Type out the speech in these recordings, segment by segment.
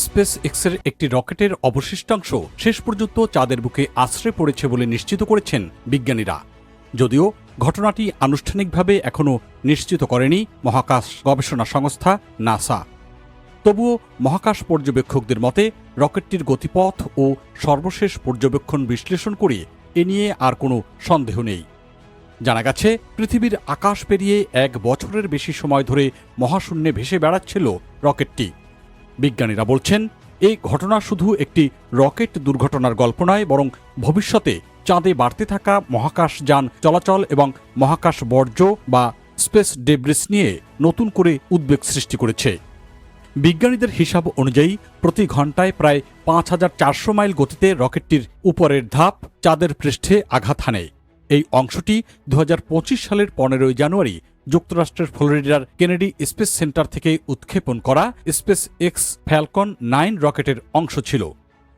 Space এক্সের একটি রকেটের অবশিষ্টাংশ শেষ পর্যন্ত চাঁদের বুকে আশ্রয় পড়েছে বলে নিশ্চিত করেছেন বিজ্ঞানীরা। যদিও ঘটনাটি আনুষ্ঠানিকভাবে এখনও নিশ্চিত করেনি মহাকাশ গবেষণা সংস্থা নাসা। তবুও মহাকাশ পর্যবেক্ষকদের মতে রকেটটির গতিপথ ও সর্বশেষ পর্যবেক্ষণ বিশ্লেষণ করে এ নিয়ে আর কোনো সন্দেহ নেই। জানা গেছে, পৃথিবীর আকাশ পেরিয়ে 1 বছরের বেশি সময় ধরে মহাশূন্যে ভেসে বেড়াচ্ছিল রকেটটি। বিজ্ঞানীরা বলছেন, এই ঘটনা শুধু একটি রকেট দুর্ঘটনার গল্প নয়, বরং ভবিষ্যতে চাঁদে বাড়তে থাকা মহাকাশ যান চলাচল এবং মহাকাশ বর্জ্য বা স্পেস ডেব্রিস নিয়ে নতুন করে উদ্বেগ সৃষ্টি করেছে। বিজ্ঞানীদের হিসাব অনুযায়ী প্রতি ঘন্টায় প্রায় 5400 মাইল গতিতে রকেটটির উপরের ধাপ চাঁদের পৃষ্ঠে আঘাত হানে। এই অংশটি 2025 সালের 15 জানুয়ারি যুক্তরাষ্ট্রের ফ্লোরিডার কেনেডি স্পেস সেন্টার থেকে উৎক্ষেপণ করা স্পেস এক্স ফ্যালকন 9 রকেটের অংশ ছিল।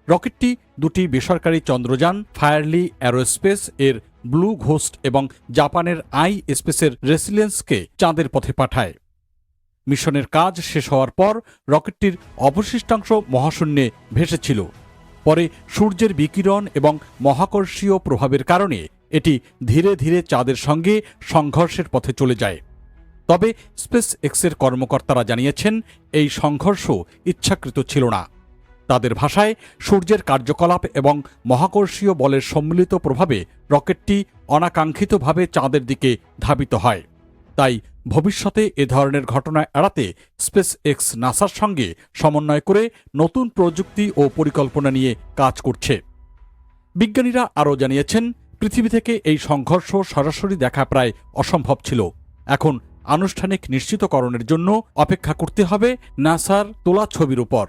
রকেটটি দুটি বেসরকারি চন্দ্রযান ফায়ারলি অ্যারোস্পেস এর ব্লু ঘোস্ট এবং জাপানের আই স্পেসের রেসিলিয়েন্সকে চাঁদের পথে পাঠায়। মিশনের কাজ শেষ হওয়ার পর রকেটটির অবশিষ্টাংশ মহাশূন্যে ভেসেছিল। পরে সূর্যের বিকিরণ এবং মহাকর্ষীয় প্রভাবের কারণে এটি ধীরে ধীরে চাঁদের সঙ্গে সংঘর্ষের পথে চলে যায়। তবে স্পেস এক্সের কর্মকর্তারা জানিয়েছেন, এই সংঘর্ষ ইচ্ছাকৃত ছিল না। তাদের ভাষায়, সূর্যের কার্যকলাপ এবং মহাকর্ষীয় বলের সম্মিলিত প্রভাবে রকেটটি অনাকাঙ্ক্ষিতভাবে চাঁদের দিকে ধাবিত হয়। তাই ভবিষ্যতে এ ধরনের ঘটনা এড়াতে স্পেস এক্স নাসার সঙ্গে সমন্বয় করে নতুন প্রযুক্তি ও পরিকল্পনা নিয়ে কাজ করছে। বিজ্ঞানীরা আরও জানিয়েছেন, পৃথিবী থেকে এই সংঘর্ষ সরাসরি দেখা প্রায় অসম্ভব ছিল। এখন আনুষ্ঠানিক নিশ্চিতকরণের জন্য অপেক্ষা করতে হবে নাসার তোলা ছবির উপর।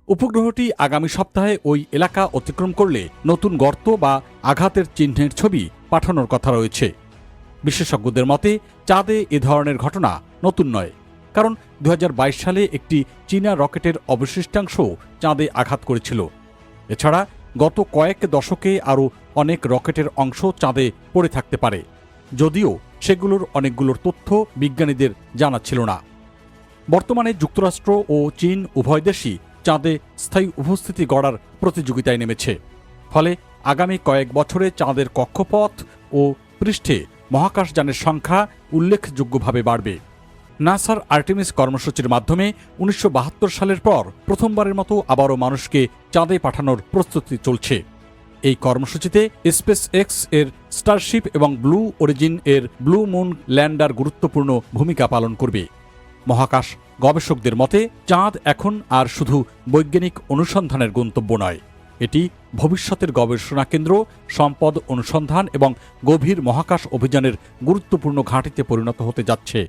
উপগ্রহটি আগামী সপ্তাহে ওই এলাকা অতিক্রম করলে নতুন গর্ত বা আঘাতের চিহ্নের ছবি পাঠানোর কথা রয়েছে। বিশেষজ্ঞদের মতে, চাঁদে এ ধরনের ঘটনা নতুন নয়, কারণ 2022 সালে একটি চীনা রকেটের অবশিষ্টাংশ চাঁদে আঘাত করেছিল। এছাড়া গত কয়েক দশকে আরও অনেক রকেটের অংশ চাঁদে পড়ে থাকতে পারে, যদিও সেগুলোর অনেকগুলোর তথ্য বিজ্ঞানীদের জানা ছিল না। বর্তমানে যুক্তরাষ্ট্র ও চীন উভয় দেশই চাঁদে স্থায়ী উপস্থিতি গড়ার প্রতিযোগিতায় নেমেছে। ফলে আগামী কয়েক বছরে চাঁদের কক্ষপথ ও পৃষ্ঠে মহাকাশযানের সংখ্যা উল্লেখযোগ্যভাবে বাড়বে। নাসার আর্টেমিস কর্মসূচির মাধ্যমে 1972 সালের পর প্রথমবারের মতো আবারও মানুষকে চাঁদে পাঠানোর প্রস্তুতি চলছে। এই কর্মসূচিতে স্পেস এক্স এর স্টারশিপ এবং ব্লু অরিজিন এর ব্লু মুন ল্যান্ডার গুরুত্বপূর্ণ ভূমিকা পালন করবে। মহাকাশ গবেষকদের মতে, চাঁদ এখন আর শুধু বৈজ্ঞানিক অনুসন্ধানের গন্তব্য নয়, এটি ভবিষ্যতের গবেষণা কেন্দ্র, সম্পদ অনুসন্ধান এবং গভীর মহাকাশ অভিযানের গুরুত্বপূর্ণ ঘাঁটিতে পরিণত হতে যাচ্ছে।